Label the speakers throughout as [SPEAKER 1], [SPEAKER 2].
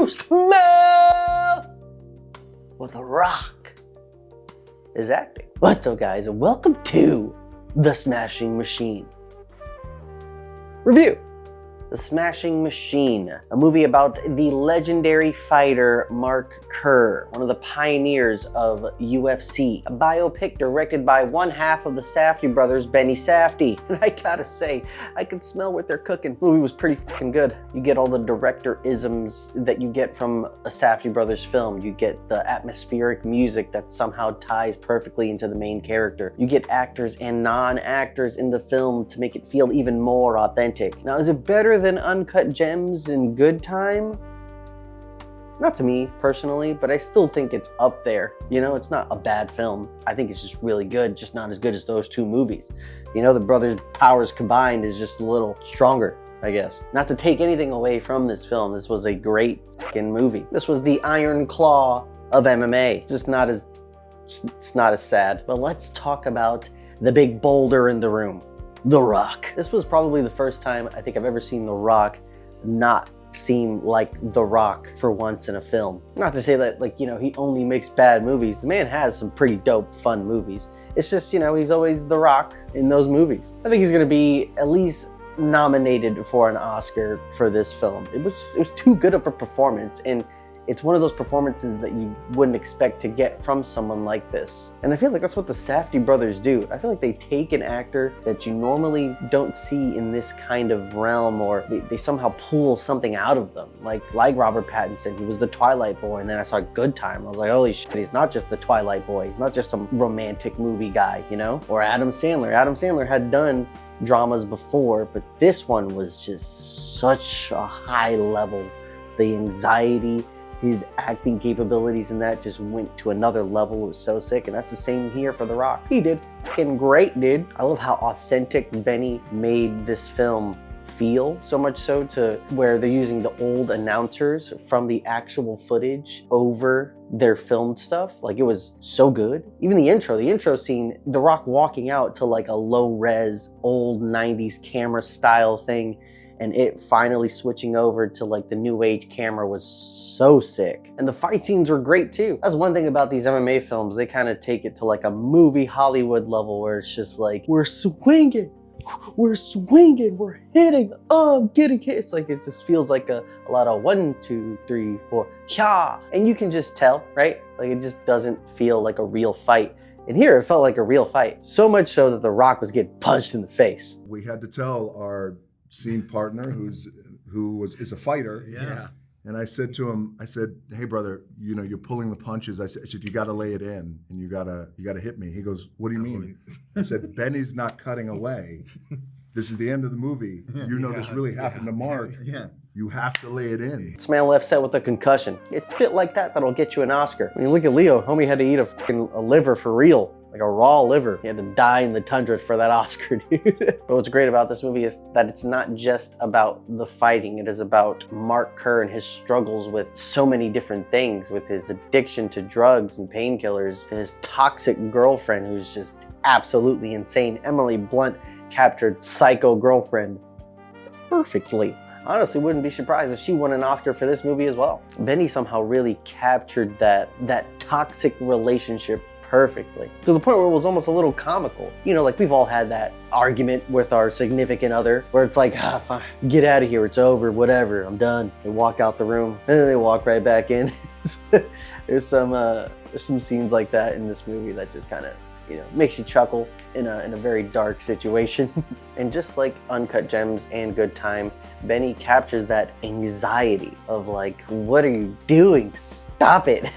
[SPEAKER 1] you smell what The Rock is acting? What's up, guys, and welcome to The Smashing Machine review. The Smashing Machine, a movie about the legendary fighter Mark Kerr, one of the pioneers of UFC. A biopic directed by one half of the Safdie brothers, Benny Safdie. And I gotta say, I can smell what they're cooking. The movie was pretty fucking good. You get all the director-isms that you get from a Safdie brothers film. You get the atmospheric music that somehow ties perfectly into the main character. You get actors and non-actors in the film to make it feel even more authentic. Now, is it better than Uncut Gems and Good Time? Not to me personally, but I still think it's up there. You know, it's not a bad film. I think it's just really good, just not as good as those two movies. You know, the brothers' powers combined is just a little stronger, I guess. Not to take anything away from this film, this was a great fucking movie. This was the Iron Claw of MMA. It's not as sad. But let's talk about the big boulder in the room. The Rock. This was probably the first time I think I've ever seen The Rock not seem like The Rock for once in a film. Not to say that, like, you know, he only makes bad movies. The man has some pretty dope, fun movies. It's just, you know, he's always The Rock in those movies. I think he's gonna be at least nominated for an Oscar for this film. It was too good of a performance, and it's one of those performances that you wouldn't expect to get from someone like this. And I feel like that's what the Safdie brothers do. I feel like they take an actor that you normally don't see in this kind of realm, or they somehow pull something out of them. Like Robert Pattinson, he was the Twilight Boy, and then I saw Good Time. I was like, holy shit, he's not just the Twilight Boy. He's not just some romantic movie guy, you know? Or Adam Sandler. Adam Sandler had done dramas before, but this one was just such a high level. The anxiety, his acting capabilities in that just went to another level. It was so sick, and that's the same here for The Rock. He did fucking great, dude. I love how authentic Benny made this film feel, so much so to where they're using the old announcers from the actual footage over their filmed stuff. Like, it was so good. Even the intro scene, The Rock walking out to like a low-res, old 90s camera style thing, and it finally switching over to like the new age camera was so sick. And the fight scenes were great too. That's one thing about these MMA films. They kind of take it to like a movie Hollywood level where it's just like, we're swinging, we're hitting, getting hit. It's like, it just feels like a lot of 1, 2, 3, 4, yeah. And you can just tell, right? Like, it just doesn't feel like a real fight. And here it felt like a real fight. So much so that The Rock was getting punched in the face.
[SPEAKER 2] We had to tell our scene partner is a fighter.
[SPEAKER 3] Yeah.
[SPEAKER 2] And I said to him, I said, hey brother, you know, you're pulling the punches. I said, you gotta lay it in and you gotta hit me. He goes, what do you mean? I said, Benny's not cutting away. This is the end of the movie. You know, this really happened to Mark.
[SPEAKER 3] Yeah.
[SPEAKER 2] You have to lay it in.
[SPEAKER 1] This man left set with a concussion. It's shit like that that'll get you an Oscar. I mean, look at Leo. Homie had to eat a liver for real. Like a raw liver. He had to die in the tundra for that Oscar, dude. But what's great about this movie is that it's not just about the fighting. It is about Mark Kerr and his struggles with so many different things, with his addiction to drugs and painkillers, his toxic girlfriend who's just absolutely insane. Emily Blunt captured Psycho Girlfriend perfectly. Honestly, wouldn't be surprised if she won an Oscar for this movie as well. Benny somehow really captured that toxic relationship perfectly, to the point where it was almost a little comical. You know, like, we've all had that argument with our significant other where it's like, fine, get out of here, it's over, whatever, I'm done. They walk out the room and then they walk right back in. There's some scenes like that in this movie that just kind of, you know, makes you chuckle in a very dark situation. And just like Uncut Gems and Good Time, Benny captures that anxiety of like, what are you doing? Stop it.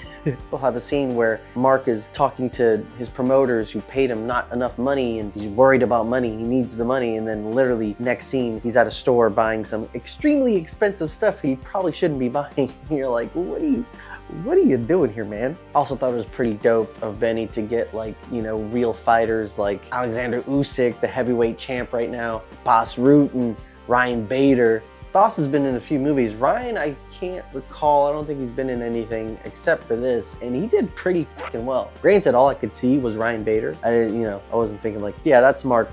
[SPEAKER 1] We'll have a scene where Mark is talking to his promoters who paid him not enough money, and he's worried about money, he needs the money, and then literally next scene he's at a store buying some extremely expensive stuff he probably shouldn't be buying. You're like, what are you doing here, man? Also thought it was pretty dope of Benny to get, like, you know, real fighters like Alexander Usyk, the heavyweight champ right now, Bas Rutten, and Ryan Bader. Boss has been in a few movies. Ryan, I can't recall. I don't think he's been in anything except for this, and he did pretty fucking well. Granted, all I could see was Ryan Bader. I didn't, you know, I wasn't thinking like, yeah, that's Mark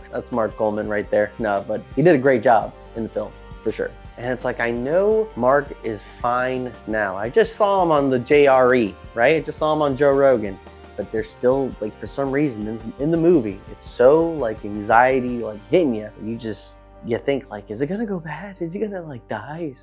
[SPEAKER 1] Goldman right there. No, but he did a great job in the film, for sure. And it's like, I know Mark is fine now. I just saw him on the JRE, right? I just saw him on Joe Rogan. But there's still, like, for some reason in the movie, it's so, like, anxiety, like, hitting you. You think, like, is it gonna go bad? Is he gonna, like, die?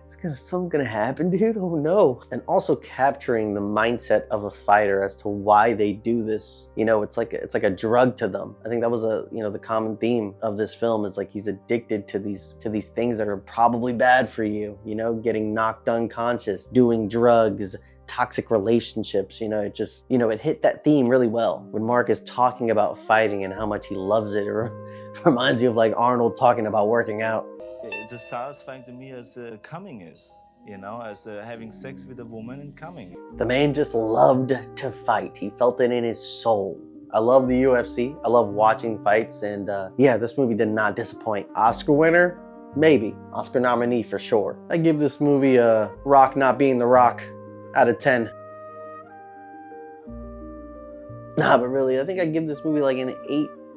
[SPEAKER 1] Something gonna happen, dude? Oh no. And also capturing the mindset of a fighter as to why they do this. You know, it's like a drug to them. I think that was the common theme of this film is like he's addicted to these things that are probably bad for you, you know, getting knocked unconscious, doing drugs, toxic relationships, you know, it hit that theme really well. When Mark is talking about fighting and how much he loves it, it reminds you of like Arnold talking about working out.
[SPEAKER 3] It's as satisfying to me as coming is, you know, as having sex with a woman and coming.
[SPEAKER 1] The man just loved to fight. He felt it in his soul. I love the UFC. I love watching fights, and yeah, this movie did not disappoint. Oscar winner? Maybe. Oscar nominee for sure. I give this movie a Rock not being the Rock out of 10. Nah, but really, I think I give this movie like an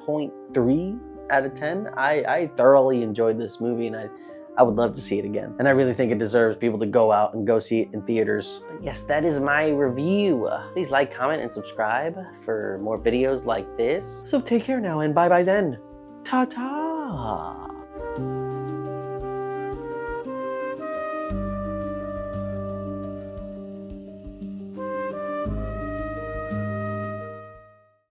[SPEAKER 1] 8.3 out of 10. I thoroughly enjoyed this movie, and I would love to see it again. And I really think it deserves people to go out and go see it in theaters. But yes, that is my review. Please like, comment, and subscribe for more videos like this. So take care now, and bye-bye then. Ta-ta.